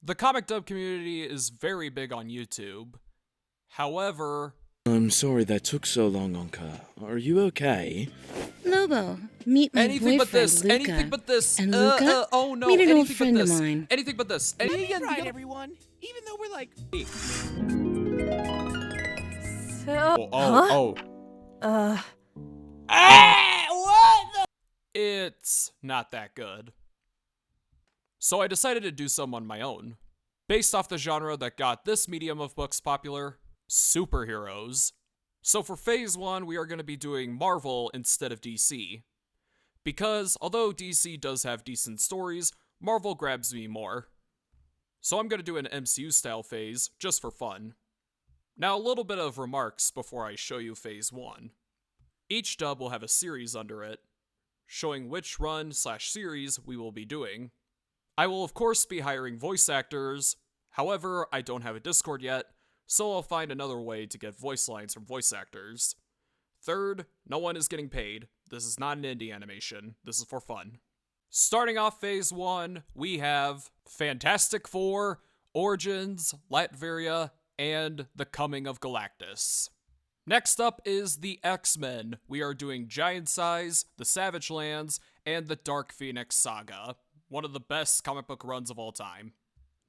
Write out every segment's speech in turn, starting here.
The comic dub community is very big on YouTube. However, I'm sorry that took so long, Anka. Are you okay? Lobo, meet my anything but boyfriend, this, Luca. anything but this, And Luca, oh no, meet an old anything but friend of this, mine. anything but this. Right, everyone. Even though we're like. Oh. Uh. It's not that good. So I decided to do some on my own. Based off the genre that got this medium of books popular, superheroes. So for phase 1, we are going to be doing Marvel instead of DC. Because although DC does have decent stories, Marvel grabs me more. So I'm going to do an MCU style phase, just for fun. Now a little bit of remarks before I show you phase 1. Each dub will have a series under it, showing which run/series we will be doing. I will of course be hiring voice actors, however I don't have a Discord yet, so I'll find another way to get voice lines from voice actors. Third, no one is getting paid. This is not an indie animation, this is for fun. Starting off phase 1, we have Fantastic Four, Origins, Latveria, and The Coming of Galactus. Next up is the X-Men. We are doing Giant Size, The Savage Lands, and the Dark Phoenix Saga. One of the best comic book runs of all time.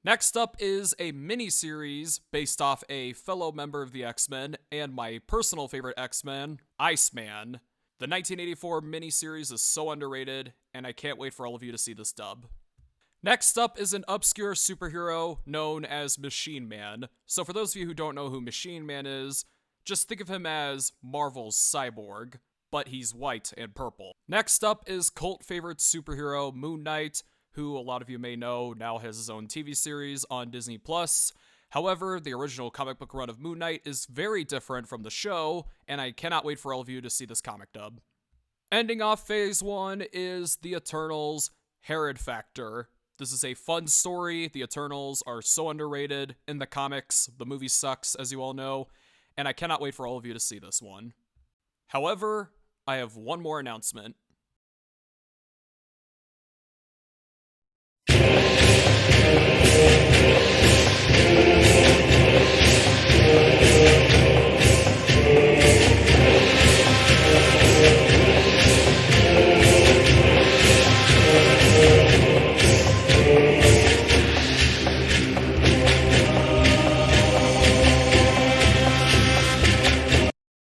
Next up is a mini-series based off a fellow member of the X-Men and my personal favorite X-Men, Iceman. The 1984 mini-series is so underrated, and I can't wait for all of you to see this dub. Next up is an obscure superhero known as Machine Man. So for those of you who don't know who Machine Man is, just think of him as Marvel's Cyborg, but he's white and purple. Next up is cult favorite superhero Moon Knight, who a lot of you may know now has his own TV series on Disney+. However, the original comic book run of Moon Knight is very different from the show, and I cannot wait for all of you to see this comic dub. Ending off phase 1 is The Eternals, Herod Factor. This is a fun story. The Eternals are so underrated in the comics. The movie sucks, as you all know, and I cannot wait for all of you to see this one. However, I have one more announcement.